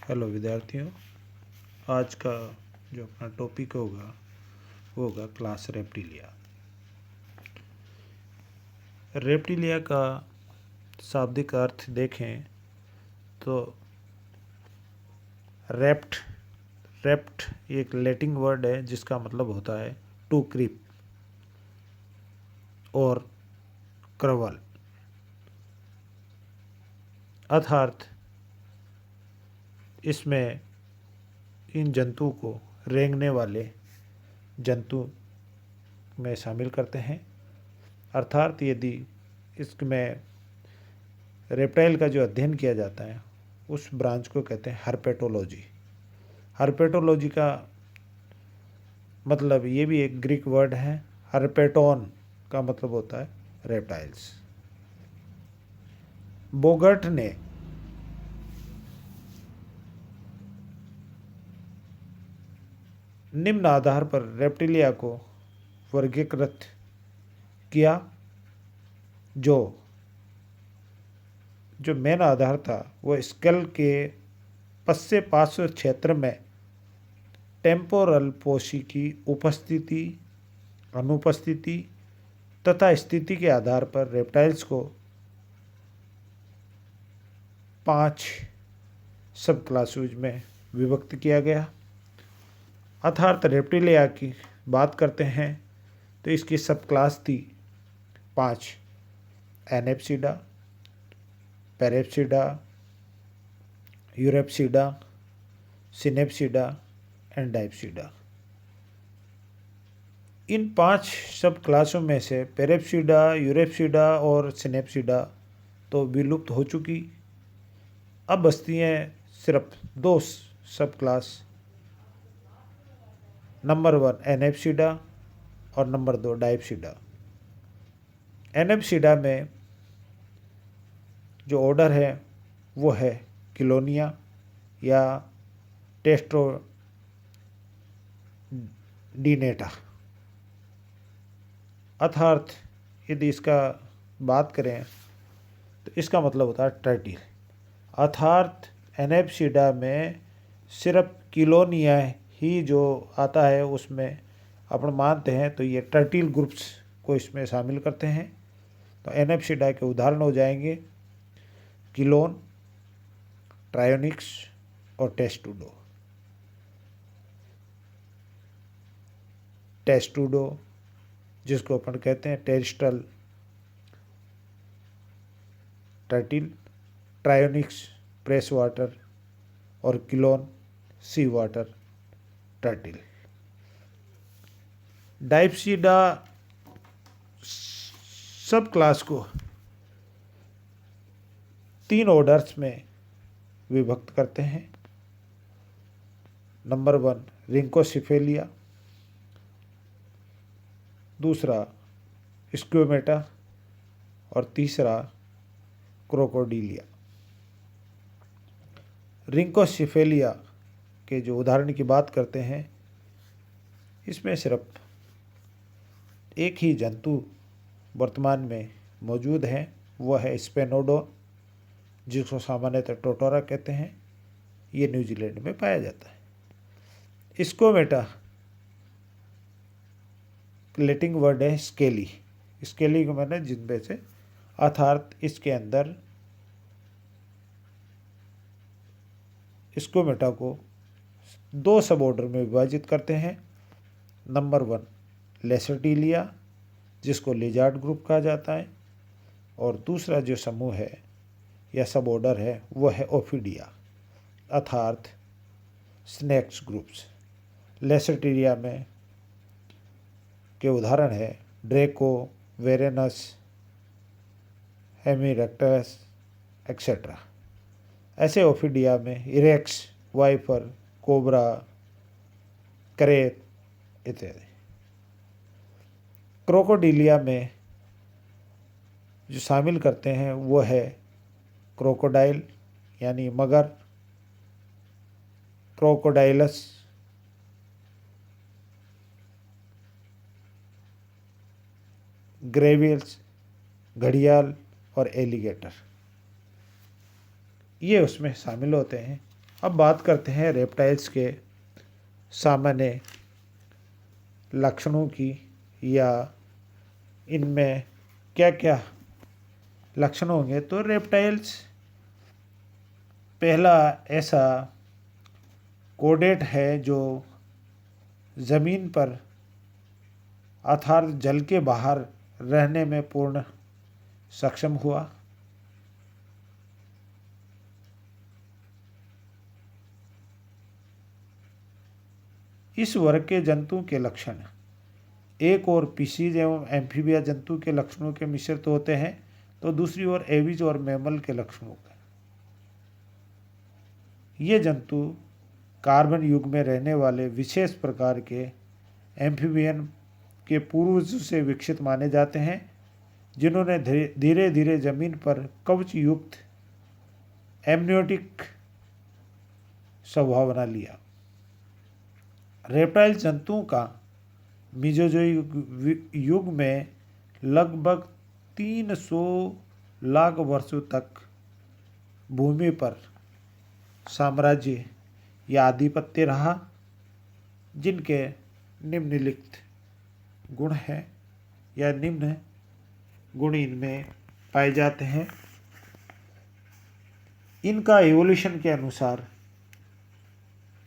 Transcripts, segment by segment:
Hello विद्यार्थियों, आज का जो अपना टॉपिक होगा वो होगा क्लास रेप्टिलिया। रेप्टिलिया का शाब्दिक अर्थ देखें तो रेप्ट एक लैटिन वर्ड है जिसका मतलब होता है टू क्रीप और क्रवल, अर्थात इसमें इन जंतु को रेंगने वाले जंतु में शामिल करते हैं। अर्थात यदि इसमें रेप्टाइल का जो अध्ययन किया जाता है उस ब्रांच को कहते हैं हर्पेटोलॉजी। हर्पेटोलॉजी का मतलब ये भी एक ग्रीक वर्ड है। हर्पेटोन का मतलब होता है रेप्टाइल्स। बोगर्ट ने निम्न आधार पर रेप्टिलिया को वर्गीकृत किया। जो मेन आधार था वो स्कल के पश्चे पार्श्व क्षेत्र में टेम्पोरल पोषी की उपस्थिति, अनुपस्थिति तथा स्थिति के आधार पर रेप्टाइल्स को 5 सब क्लासेज में विभक्त किया गया। अर्थात रेप्टिलिया की बात करते हैं तो इसकी सब क्लास थी 5: एनेप्सिडा, पैरेप्सिडा, यूरेप्सिडा, सिनेप्सिडा एंड डायप्सिडा। इन 5 सब क्लासों में से पैरेप्सिडा, यूरेप्सिडा और सिनेप्सिडा तो विलुप्त हो चुकी। अब बचती हैं सिर्फ 2 सब क्लास, नंबर 1 एनेप्सिडा और नंबर 2 डायप्सिडा। एनेप्सिडा में जो ऑर्डर है वो है किलोनिया या टेस्टोडिनेटा। अर्थात यदि इसका बात करें तो इसका मतलब होता है टर्टिल। अर्थात एनेप्सिडा में सिर्फ किलोनिया ही जो आता है उसमें अपन मानते हैं तो ये टर्टिल ग्रुप्स को इसमें शामिल करते हैं। तो एनेप्सिडा के उदाहरण हो जाएंगे किलोन, ट्रायोनिक्स और टेस्टुडो जिसको अपन कहते हैं terrestrial turtle, Trionyx press water और किलोन सी वाटर टर्टिल। डायप्सिडा सब क्लास को 3 ऑर्डर्स में विभक्त करते हैं। नंबर 1 रिंकोसिफेलिया, दूसरा स्क्योमेटा और तीसरा क्रोकोडिलिया। रिंकोसिफेलिया के जो उदाहरण की बात करते हैं इसमें सिर्फ एक ही जंतु वर्तमान में मौजूद है, वह है स्पेनोडोन जिसको सामान्यतः टोटोरा कहते हैं। ये न्यूजीलैंड में पाया जाता है। स्क्योमेटा लैटिन वर्ड है स्केली। स्केली को मैंने जिनमें से, अर्थात इसके अंदर स्क्योमेटा को 2 सब ऑर्डर में विभाजित करते हैं। नंबर 1 लेसर्टिलिया जिसको लिजार्ड ग्रुप कहा जाता है और दूसरा जो समूह है या सब ऑर्डर है वो है ओफिडिया अर्थात स्नेक्स ग्रुप्स। लेसर्टिलिया में के उदाहरण है ड्रेको, वेरेनस, हेमिरेक्टस एक्सेट्रा। ऐसे ओफिडिया में इरेक्स, वाइपर, कोबरा, करेत इत्यादि। क्रोकोडिलिया में जो शामिल करते हैं वो है क्रोकोडाइल यानी मगर, क्रोकोडाइलस, ग्रेविल्स, घड़ियाल और एलिगेटर, ये उसमें शामिल होते हैं। अब बात करते हैं रेप्टाइल्स के सामान्य लक्षणों की, या इनमें क्या क्या लक्षण होंगे। तो रेप्टाइल्स पहला ऐसा कोडेट है जो ज़मीन पर अर्थात जल के बाहर रहने में पूर्ण सक्षम हुआ। इस वर्ग के जंतु के लक्षण एक और पीसीज एवं एम्फीबिया जंतु के लक्षणों के मिश्रित होते हैं, तो दूसरी ओर एविज और मैमल के लक्षणों का। ये जंतु कार्बन युग में रहने वाले विशेष प्रकार के एम्फीबियन के पूर्वज से विकसित माने जाते हैं, जिन्होंने धीरे धीरे जमीन पर कवच युक्त एमनियोटिक स्वभाव बना लिया। रेप्टाइल जंतुओं का मीजोजोइक युग में लगभग 300 लाख वर्षों तक भूमि पर साम्राज्य या आधिपत्य रहा, जिनके निम्नलिखित गुण हैं या निम्न गुण इनमें पाए जाते हैं। इनका एवोल्यूशन के अनुसार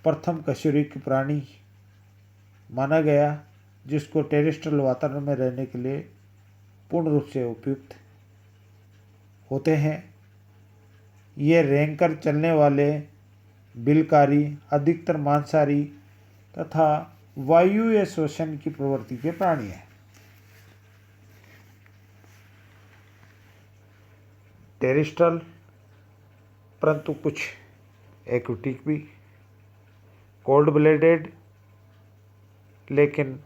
प्रथम कशेरुकी प्राणी माना गया, जिसको टेरेस्ट्रियल वातावरण में रहने के लिए पूर्ण रूप से उपयुक्त होते हैं। ये रेंगकर चलने वाले, बिलकारी, अधिकतर मांसाहारी तथा वायु श्वसन की प्रवृत्ति के प्राणी हैं। टेरेस्ट्रियल परंतु कुछ एक्वेटिक भी, कोल्ड ब्लडेड लेकिन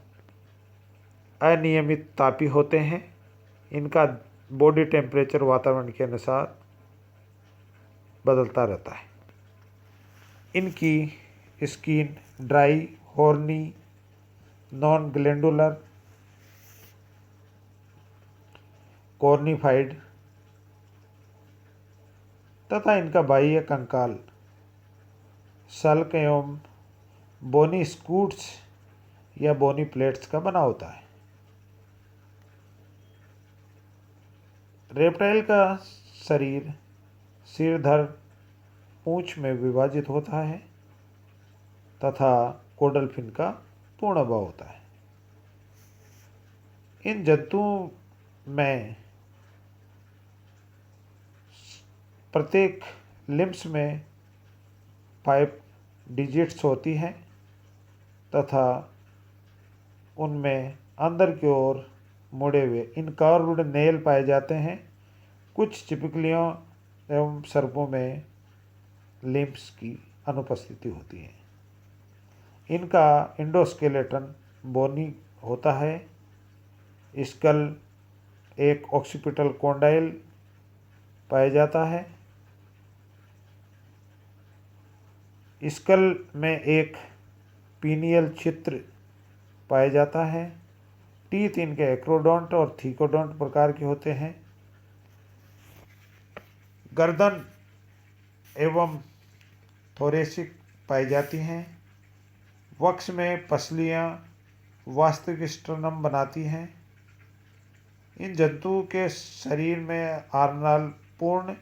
अनियमित तापी होते हैं। इनका बॉडी टेम्परेचर वातावरण के अनुसार बदलता रहता है। इनकी skin dry, horny, non glandular, cornified तथा इनका बाह्य कंकाल सल्क एवं बोनी स्कूट्स या बोनी प्लेट्स का बना होता है। रेप्टाइल का शरीर सिरधर पूंछ में विभाजित होता है तथा कोडल फिन का पूर्ण अभाव होता है। इन जंतुओं में प्रत्येक लिम्स में 5 डिजिट्स होती हैं तथा उनमें अंदर की ओर मुड़े हुए इनकर्व्ड नेल पाए जाते हैं। कुछ छिपकलियों एवं सर्पों में लिम्स की अनुपस्थिति होती है। इनका इंडोस्केलेटन बोनी होता है। स्कल एक ऑक्सीपिटल कॉन्डाइल पाया जाता है। स्कल में एक पीनियल छिद्र पाया जाता है। टीथ इनके एक्रोडोंट और थीकोडोंट प्रकार के होते हैं। गर्दन एवं थोरेसिक पाई जाती हैं। वक्ष में पसलियाँ वास्तविक स्टर्नम बनाती हैं। इन जंतुओं के शरीर में आर्नाल पूर्ण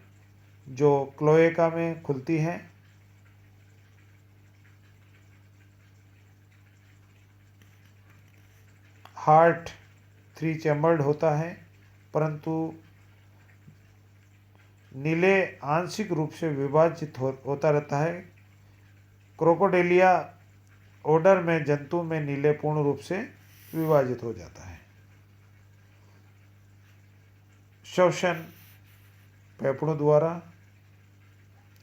जो क्लोएका में खुलती हैं। हार्ट 3 चैम्बर्ड होता है, परंतु नीले आंशिक रूप से विभाजित होता रहता है। क्रोकोडेलिया ऑर्डर में जंतु में नीले पूर्ण रूप से विभाजित हो जाता है। श्वसन फेफड़ों द्वारा।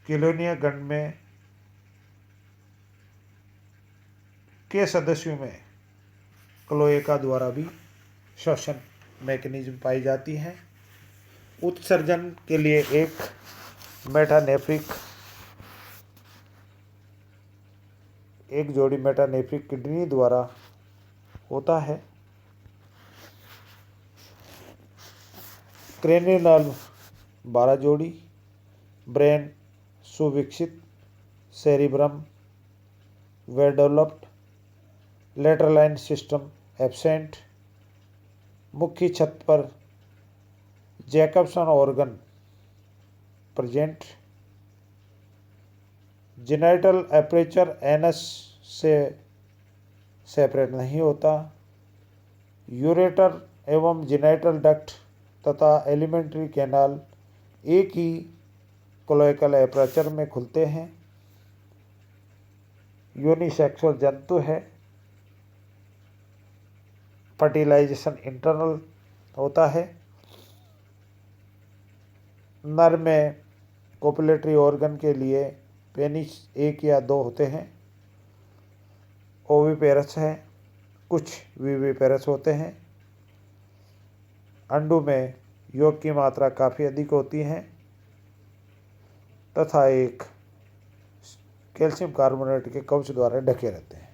किलोनिया गण में के सदस्यों में क्लोएका द्वारा भी श्वसन मैकेनिज्म पाई जाती हैं। उत्सर्जन के लिए एक जोड़ी मेटानेफ्रिक किडनी द्वारा होता है। क्रेनियल 12 जोड़ी, ब्रेन सुविकसित cerebrum well developed, lateral line system absent, मुख्य छत पर Jacobson organ present, genital aperture anus से सेपरेट नहीं होता, यूरेटर एवं जेनाइटल डक्ट तथा एलिमेंट्री कैनाल एक ही क्लोएकल एपरेचर में खुलते हैं, यूनिसेक्सुअल जंतु है, फर्टिलाइजेशन इंटरनल होता है, नर में कोपुलेटरी ऑर्गन के लिए पेनिस एक या दो होते हैं, ओविपेरस है, कुछ विविपेरस होते हैं, अंडों में योग की मात्रा काफ़ी अधिक होती है तथा एक कैल्शियम कार्बोनेट के कवच द्वारा ढके रहते हैं।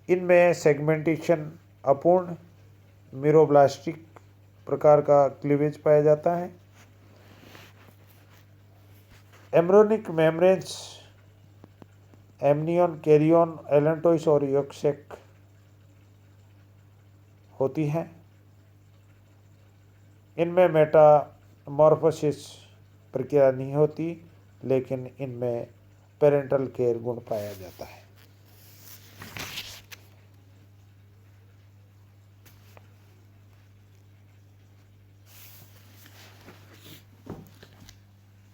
इनमें सेगमेंटेशन अपूर्ण मीरोब्लास्टिक प्रकार का क्लीवेज पाया जाता है। Embryonic membranes amnion, chorion, allantois और योक्सेक होती हैं। इनमें मेटामॉर्फोसिस प्रक्रिया नहीं होती, लेकिन इनमें पेरेंटल केयर गुण पाया जाता है।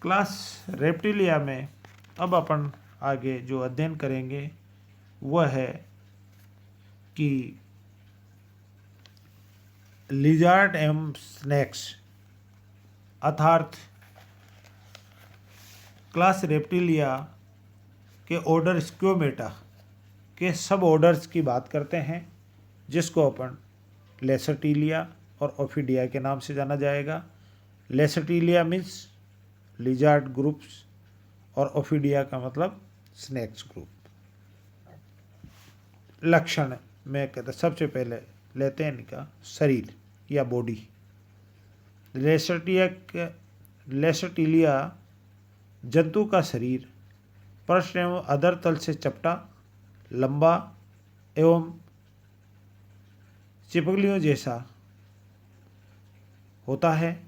क्लास रेप्टिलिया में अब अपन आगे जो अध्ययन करेंगे वह है कि लिजार्ड एवं स्नेक्स अर्थात क्लास रेप्टिलिया के ऑर्डर स्क्योमेटा के सब ऑर्डर्स की बात करते हैं, जिसको अपन लेसर्टिलिया और ओफिडिया के नाम से जाना जाएगा। लेसर्टिलिया मीन्स लिजार्ड ग्रुप्स और ओफिडिया का मतलब स्नेक्स ग्रुप। लक्षण में कहते सबसे पहले लेते हैं इनका शरीर या बॉडी। लेसर्टिलिया जंतु का शरीर पृष्ठ एवं अधर तल से चपटा, लंबा एवं चिपकलियों जैसा होता है।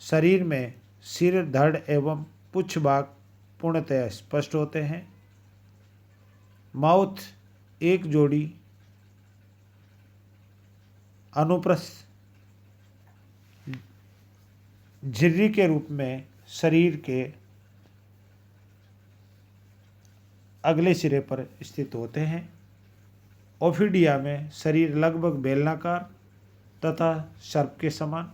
शरीर में सिर, धड़ एवं पुच्छ भाग पूर्णतः स्पष्ट होते हैं। माउथ एक जोड़ी अनुप्रस्थ झिर्री के रूप में शरीर के अगले सिरे पर स्थित होते हैं। ओफिडिया में शरीर लगभग बेलनाकार तथा सर्प के समान।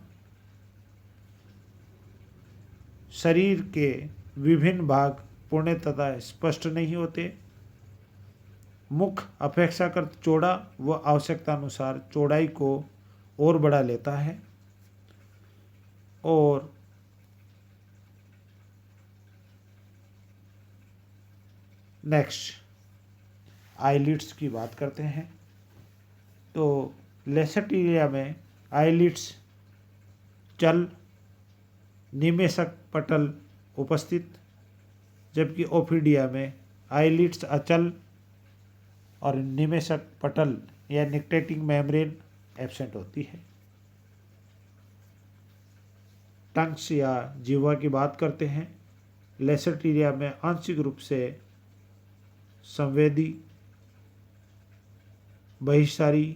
शरीर के विभिन्न भाग पूर्ण तथा स्पष्ट नहीं होते। मुख अपेक्षाकृत चौड़ा व आवश्यकता अनुसार चौड़ाई को और बढ़ा लेता है। और नेक्स्ट आईलिड्स की बात करते हैं। तो लेसर्टिलिया में आईलिड्स चल, निमेषक पटल उपस्थित, जबकि ओफिडिया में आईलिड्स अचल और निमेषक पटल या निक्टेटिंग मेम्ब्रेन एब्सेंट होती है। टंग्स या जीवा की बात करते हैं। लेसर्टिलिया में आंशिक रूप से संवेदी बहिष्कारी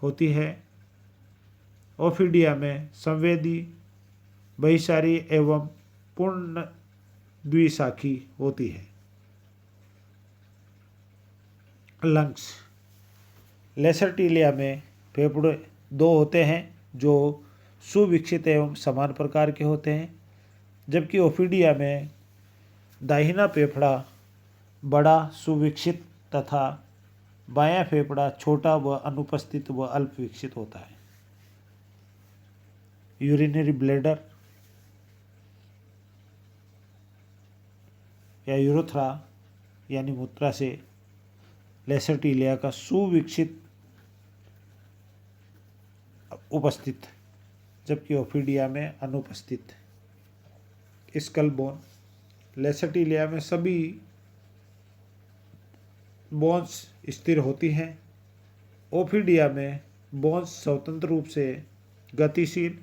होती है। ओफिडिया में संवेदी बहिष्कारी एवं पूर्ण द्विशाखी होती है। लंग्स लेसर्टिलिया में फेफड़े दो होते हैं जो सुविकसित एवं समान प्रकार के होते हैं, जबकि ओफिडिया में दाहिना फेफड़ा बड़ा सुविकसित तथा बायां फेफड़ा छोटा व अनुपस्थित व अल्प विकसित होता है। यूरिनरी ब्लैडर या यूरोथ्रा यानी मूत्राशय लेसर्टिलिया का सुविकसित उपस्थित, जबकि ओफिडिया में अनुपस्थित। Skull bone. लेसटिलिया में सभी बोन्स स्थिर होती हैं। ओफिडिया में बोन्स स्वतंत्र रूप से गतिशील,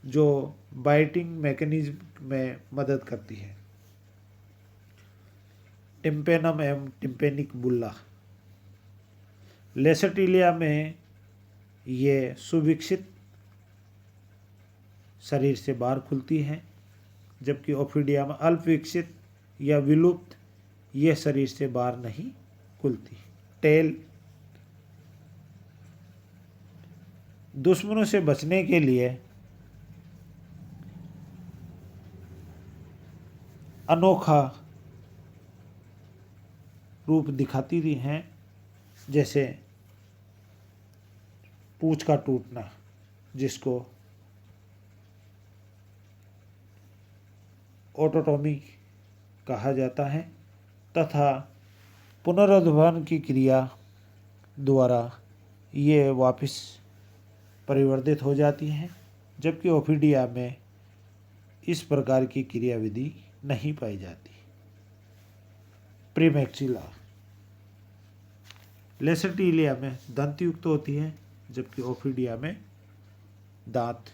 जो बाइटिंग मैकेनिज्म में मदद करती है। टिम्पेनम एवं टिम्पेनिक बुल्ला। लेसटिलिया में ये सुविकसित शरीर से बाहर खुलती हैं, जबकि ओफिडिया में अल्प विकसित या विलुप्त ये शरीर से बाहर नहीं खुलती। टेल। दुश्मनों से बचने के लिए अनोखा रूप दिखाती रही हैं, जैसे पूंछ का टूटना, जिसको ओटोटोमी कहा जाता है, तथा पुनरुद्धारण की क्रिया द्वारा ये वापस परिवर्तित हो जाती हैं, जबकि ओफिडिया में इस प्रकार की क्रियाविधि नहीं पाई जाती। प्रीमैक्सिला। लेसटिलिया में दंत युक्त होती है, जबकि ओफिडिया में दांत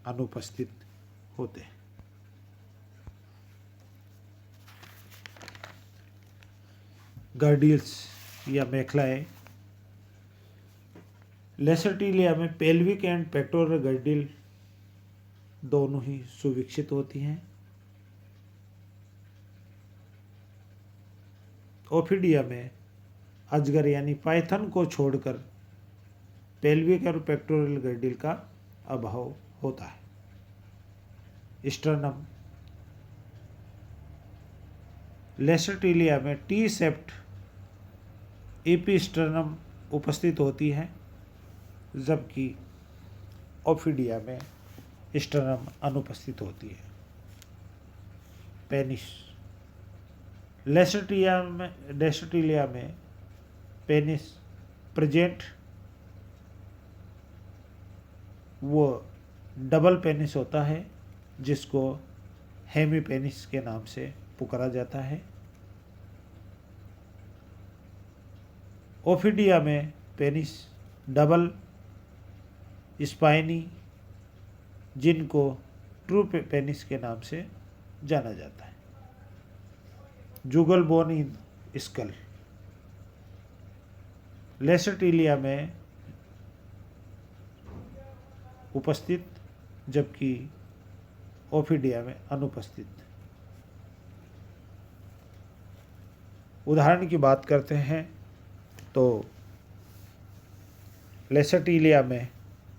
अनुपस्थित होते हैं। गर्डिल्स या मेखलाएं। लेसटिलिया में पेल्विक एंड पेक्टोरल गर्डिल दोनों ही सुविकसित होती हैं। ओफिडिया में अजगर यानी पाइथन को छोड़कर पेल्विक और पेक्टोरल गर्डिल का अभाव होता है। स्टर्नम। लेसटिलिया में टी सेप्ट एपिस्टर्नम उपस्थित होती है, जबकि ओफिडिया में स्टर्नम अनुपस्थित होती है। पेनिस। लेसटिलिया में पेनिस प्रेजेंट वो डबल पेनिस होता है, जिसको हेमीपेनिस के नाम से पुकारा जाता है। ओफिडिया में पेनिस डबल स्पाइनी, जिनको ट्रू पेनिस के नाम से जाना जाता है। जुगल बोन इन स्कल। लेसटिलिया में उपस्थित, जबकि ओफिडिया में अनुपस्थित। उदाहरण की बात करते हैं तो लेसटिलिया में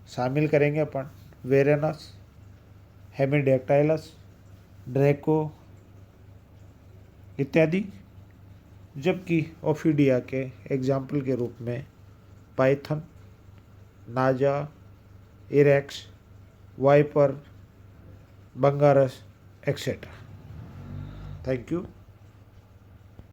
शामिल करेंगे अपन वेरेनस, हेमिडेक्टाइलस, ड्रैको इत्यादि, जबकि ओफिडिया के एग्जाम्पल के रूप में पाइथन, नाजा, इरेक्स, वाइपर, बंगारस एक्सेट्रा। Thank you.